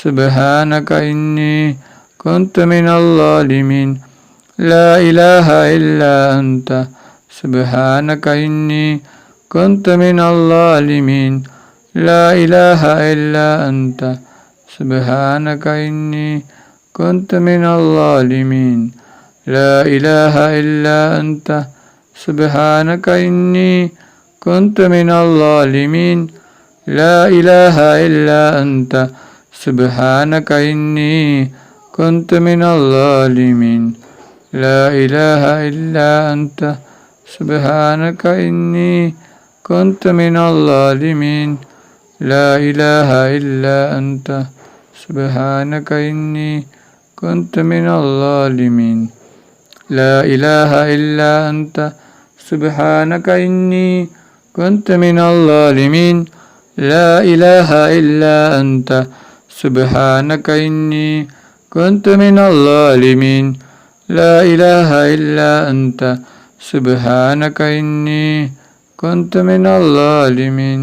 سبحانك إني كنت من الظالمين لا إله إلا أنت سبحانك إني كنت من الظالمين لا إله إلا أنت سبحانك إني كنت من الظالمين لا إله إلا أنت سبحانك إني كنت من الظالمين لا إله إلا أنت سبحانك إني كنت من الظالمين لا إله إلا أنت سبحانك إني كنت من الظالمين لا إله إلا أنت سبحانك إني كنت من الظالمين لا إله إلا أنت سبحانك إني كنت من الظالمين لا إله إلا أنت سبحانك إني كنت من الظالمين لا إله إلا أنت سبحانك إني كنت من الظالمين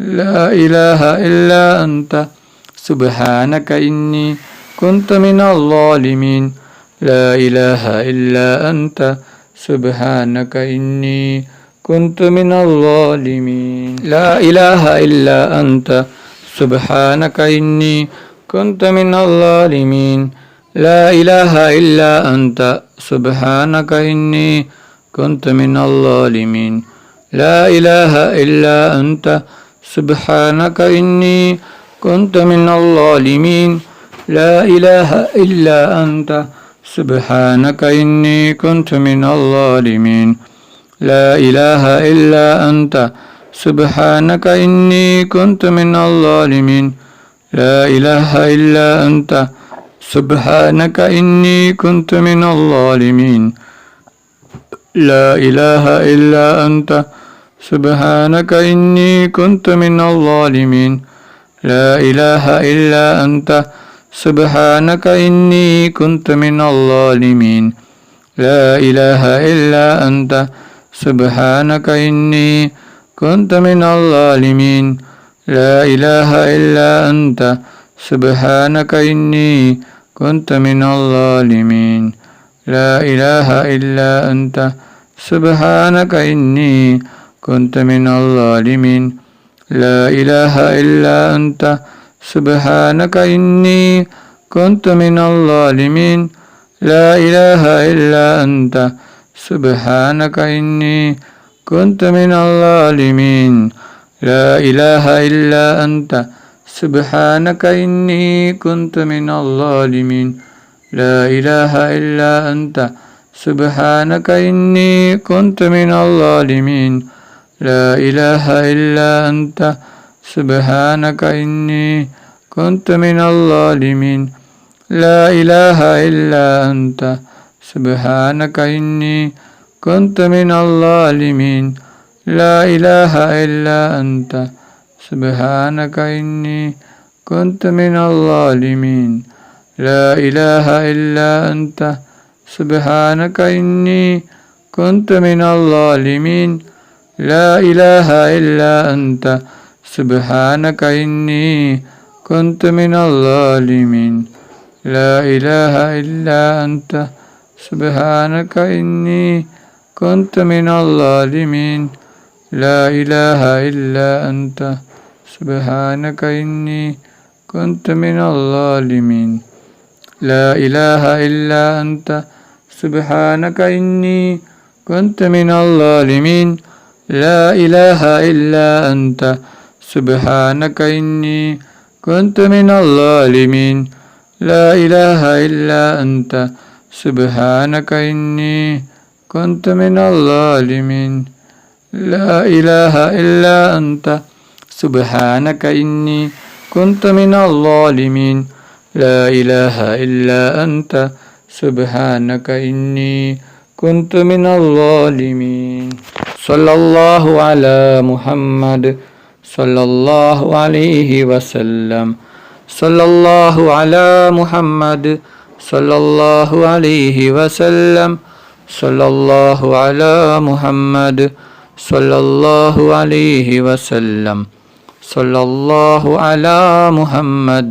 لا إله إلا أنت سبحانك إني كنت من الظالمين لا إله إلا أنت سبحانك إني كنت من الظالمين لا إله إلا أنت سبحانك إني كنت من الظالمين لا إله إلا أنت سبحانك إني كنت من الظالمين لا إله إلا أنت سبحانك إني كنت من الظالمين لا إله إلا أنت سبحانك إني كنت من الظالمين لا إله إلا أنت سبحانك إني كنت من الظالمين لا إله إلا أنت سبحانك إني كنت من الظالمين لا إله إلا أنت سبحانك إني كنت من الظالمين لا إله إلا أنت سبحانك إني كنت من الظالمين لا إله إلا أنت سبحانك إني كنت من الظالمين لا إله إلا أنت سبحانك إني كنت من الظالمين لا إله إلا أنت سبحانك إني كنت من الظالمين لا إله إلا أنت سبحانك إني كنت من الظالمين لا إله إلا أنت سبحانك إني كنت من الظالمين لا إله إلا أنت سبحانك إني كنت من الظالمين لا إله إلا أنت سبحانك إني كنت من الظالمين لا إله إلا أنت سبحانك إني كنت من الظالمين لا إله إلا أنت سبحانك إني كنت من الظالمين لا إله إلا أنت سبحانك إني كنت من الظالمين لا إله إلا أنت سبحانك إني كنت من الظالمين لا إله إلا أنت سبحانك إني كنت من الظالمين لا إله إلا أنت سبحانك إني كنت من الظالمين لا إله إلا أنت سبحانك إني كنت من الظالمين لا إله إلا أنت سبحانك إني كنت من الظالمين لا إله إلا أنت سبحانك إني كنت من الظالمين لا إله إلا أنت سبحانك إني كنت من الظالمين لا إله إلا أنت سبحانك إني كنت من الظالمين لا إله إلا أنت سبحانك إني كنت من الظالمين صلى الله على محمد صلى الله عليه وسلم صلى الله على محمد صلى الله عليه وسلم صلى الله على محمد صلى الله عليه وسلم صلى الله على محمد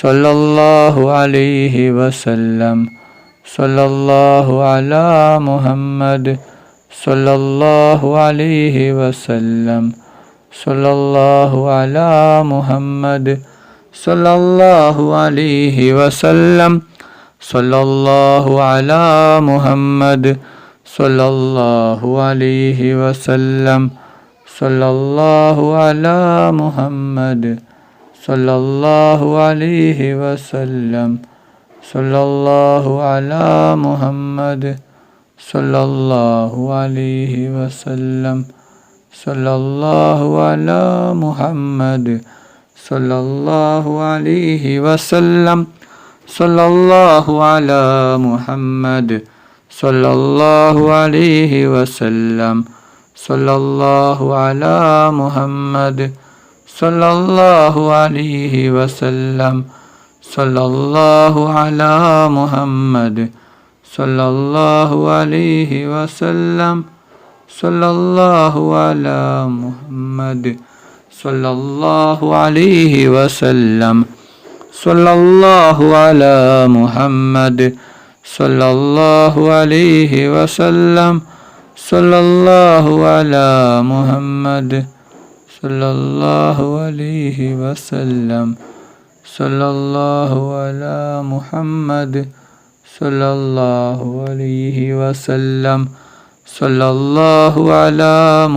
صلى الله عليه وسلم صلى الله على محمد صلى الله عليه وسلم صلى الله على محمد صلى الله عليه وسلم صلى الله على محمد صلى الله عليه وسلم صلى الله على محمد صلى الله عليه وسلم صلى الله على محمد صلى الله عليه وسلم صلى الله على محمد صلى الله عليه وسلم صلى الله على محمد صلى الله عليه وسلم صلى الله على محمد صلى الله عليه وسلم صلى الله على محمد صلى الله عليه وسلم صلى الله على محمد صلى الله عليه وسلم صلى الله على محمد صلى الله عليه وسلم صلى الله على محمد صلى الله عليه وسلم صلى الله على محمد صلى الله عليه وسلم صلى الله على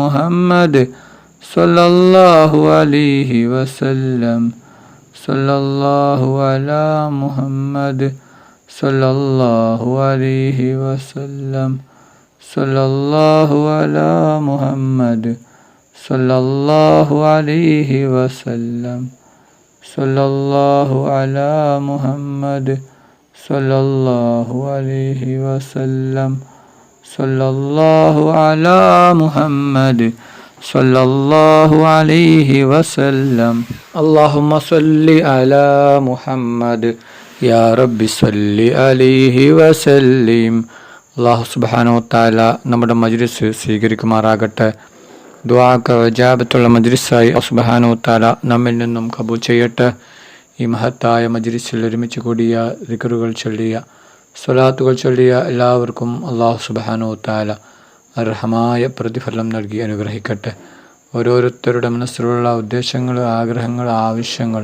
محمد صلى الله عليه وسلم صلى الله على محمد صلى الله عليه وسلم صلى الله على محمد صلى الله عليه وسلم صلى الله على محمد صلى الله عليه وسلم صلى الله على محمد صلى الله عليه وسلم اللهم صل على محمد يا رب صل عليه وسلم. അല്ലാഹു സുബ്ഹാനഹു വ തആല നമ്മുടെ മജ്ലിസ് സ്വീകരിക്കുമാറാകട്ടെ. ദുആക്ക് ഇജാബത്തുള്ള മജ്ലിസായി അല്ലാഹു സുബ്ഹാനഹു വ തആല നമ്മിൽ നിന്നും കബൂൽ ചെയ്യട്ടെ. ഈ മഹത്തായ മജ്ലിസിൽ ഒരുമിച്ച് കൂടിയ ദിക്റുകൾ ചൊല്ലിയ സ്വലാത്തുകൾ ചൊല്ലിയ എല്ലാവർക്കും അല്ലാഹു സുബ്ഹാനഹു വ തആല അർഹമായ പ്രതിഫലം നൽകി അനുഗ്രഹിക്കട്ടെ. ഓരോരുത്തരുടെ മനസ്സിലുള്ള ഉദ്ദേശങ്ങൾ, ആഗ്രഹങ്ങൾ, ആവശ്യങ്ങൾ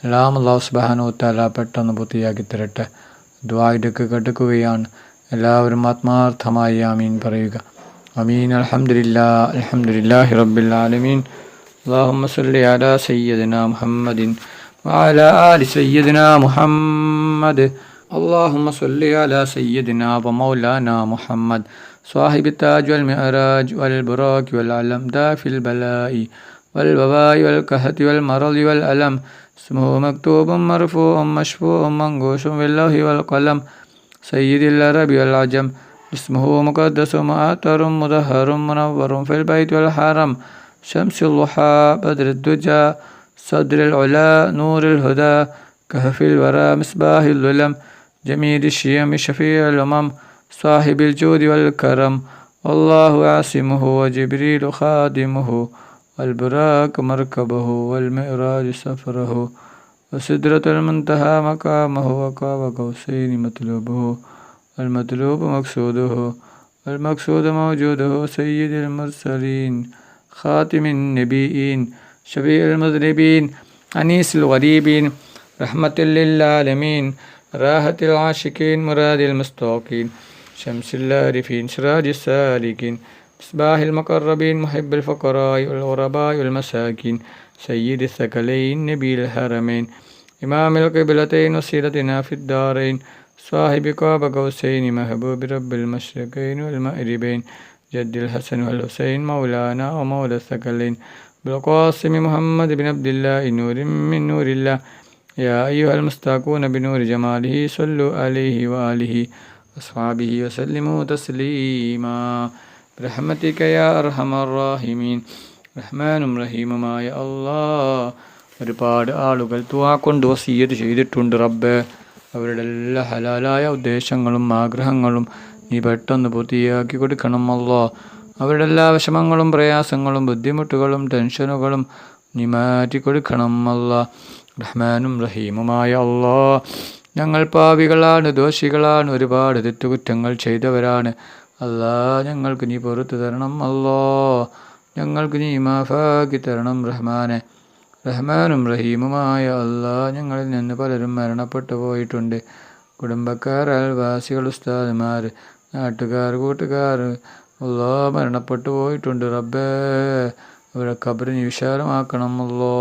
എല്ലാം അല്ലാഹു സുബ്ഹാനഹു വ തആല പെട്ടെന്ന് പൂർത്തിയാക്കി തരട്ടെ. ദുആയിലേക്ക് കടക്കുകയാണ്. എല്ലാവരും ആത്മാർത്ഥമായി ആമീൻ പറയുക. ആമീൻ. അൽഹംദുലില്ലാഹി അൽഹംദുലില്ലാഹി റബ്ബിൽ ആലമീൻ. അല്ലാഹുമ്മ സ്വല്ലി അലാ സയ്യിദിനാ മുഹമ്മദിൻ വഅലാ ആലി സയ്യിദിനാ മുഹമ്മദ്. اللهم صل على سيدنا ومولانا محمد صاحب التاج والمعراج والبراك والعلم دافع البلاء والوباء والكهة والمرض والألم اسمه مكتوب مرفوع مشفوع منقوش باللوح والقلم سيد العرب والعجم اسمه مقدس مؤثر مطهر منور في البيت والحرم شمس الضحى بدر الدجى صدر العلا نور الهدى كهف الورى مصباح الظلم جميل الشيم شفيع الأمم صاحب الجود والكرم والله عاصمه وجبريل خادمه والبراك مركبه والمعراج سفره وسدرة المنتهى مقامه وقاب قوسين مطلوبه المطلوب مقصوده والمقصود موجوده سيد المرسلين خاتم النبيين شفيع المذنبين أنيس الغريبين رحمة للعالمين راحة العاشقين مراد المستوقين شمس العارفين سراج السالكين مصباح المقربين محب الفقراء والغرباء والمساكين سيد الثقلين نبي الحرمين إمام القبلتين وسيرتنا في الدارين صاحب قاب قوسين محبوب رب المشرقين والمغربين جد الحسن والحسين مولانا ومولى الثقلين بالقاسم محمد بن عبد الله نور من نور الله يا أيها المستاقون بنور جماله صلوا عليه وآله وأصحابه وسلموا تسليما برحمتك يا أرحم الراحمين റഹ്മാനും റഹീമുമായ അല്ലാഹ്. ഒരുപാട് ആളുകൾ ദുആ കൊണ്ട് വസിയ്യത്ത് ചെയ്തിട്ടുണ്ട് റബ്ബേ. അവരുടെ എല്ലാ ഹലാലായ ഉദ്ദേശങ്ങളും ആഗ്രഹങ്ങളും നീ പെട്ടെന്ന് പൂർത്തിയാക്കി കൊടുക്കണം അല്ലാഹ്. അവരുടെ എല്ലാ വിഷമങ്ങളും പ്രയാസങ്ങളും ബുദ്ധിമുട്ടുകളും ടെൻഷനുകളും നീ മാറ്റി കൊടുക്കണം അല്ലാഹ്. റഹ്മാനും റഹീമുമായ അല്ലാ, ഞങ്ങൾ പാപികളാണ്, ദോഷികളാണ്, ഒരുപാട് തെറ്റുകുറ്റങ്ങൾ ചെയ്തവരാണ്. അല്ലാ, ഞങ്ങൾക്ക് നീ പുറത്തു തരണം. അല്ലാ, ഞങ്ങൾക്ക് നീ മാഫാക്കി തരണം റഹ്മാനെ. റഹ്മാനും റഹീമുമായ അല്ലാ, ഞങ്ങളിൽ നിന്ന് പലരും മരണപ്പെട്ടു പോയിട്ടുണ്ട്. കുടുംബക്കാർ, അയൽവാസികൾ, ഉസ്താദുമാർ, നാട്ടുകാർ, കൂട്ടുകാർ അല്ലാ മരണപ്പെട്ടു പോയിട്ടുണ്ട്. റബ്ബേ, അവരുടെ ഖബറ് നീ വിശാലമാക്കണം അല്ലാ.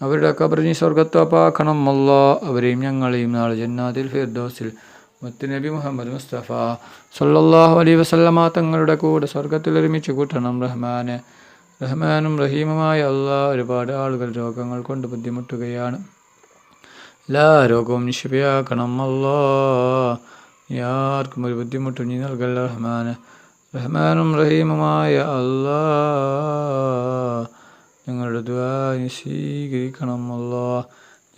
അവരുടെ ഖബറ് നീ സ്വർഗത്തോപ്പാക്കണം അല്ലാ. അവരെയും ഞങ്ങളെയും നാളെ ജന്നാത്തിൽ ഫിർദൗസിൽ മുത്തുനബി മുഹമ്മദ് മുസ്തഫ സല്ലല്ലാഹു അലൈഹി വസല്ലമ തങ്ങളുടെ കൂടെ സ്വർഗത്തിൽ ഒരുമിച്ച് കൂട്ടണം റഹ്മാനെ. റഹ്മാനും റഹീമുമായ അല്ലാ, ഒരുപാട് ആളുകൾ രോഗങ്ങൾ കൊണ്ട് ബുദ്ധിമുട്ടുകയാണ്. എല്ലാ രോഗവും നിശിഫയാക്കണം അല്ലാ. ആർക്കും ഒരു ബുദ്ധിമുട്ടും നീ നൽകല്ല റഹ്മാനെ. റഹ്മാനും റഹീമുമായ അല്ലാ, ഞങ്ങളുടെ ദുആ നീ സ്വീകരിക്കണം അല്ലാ,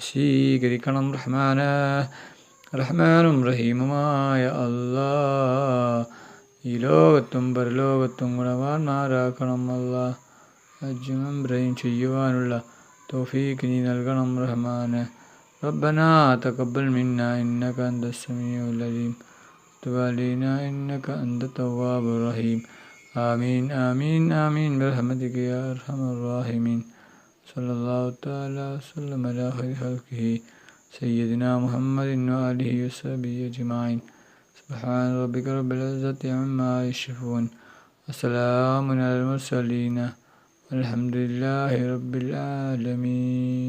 സ്വീകരിക്കണം റഹ്മാനെ. റഹ്മാനും റഹീമുമായ അല്ലാ, ഈ ലോകത്തും പരലോകത്തും ഗുണവാന്മാരാക്കണം അല്ലാ. ഹജ്ജും ഉംറയും ചെയ്യുവാനുള്ള തൗഫീഖ് നീ നൽകണം റഹ്മാനെ. ربنا تقبل منا إنك أنت السميع العليم وتب علينا إنك أنت التواب الرحيم. آمين آمين آمين برحمتك يا أرحم الراحمين. صلى الله تعالى وسلم على خير خلقه سيدنا محمد وآله وصحبه أجمعين. سبحان ربك رب العزة عما يصفون وسلام على المرسلين والحمد لله رب العالمين.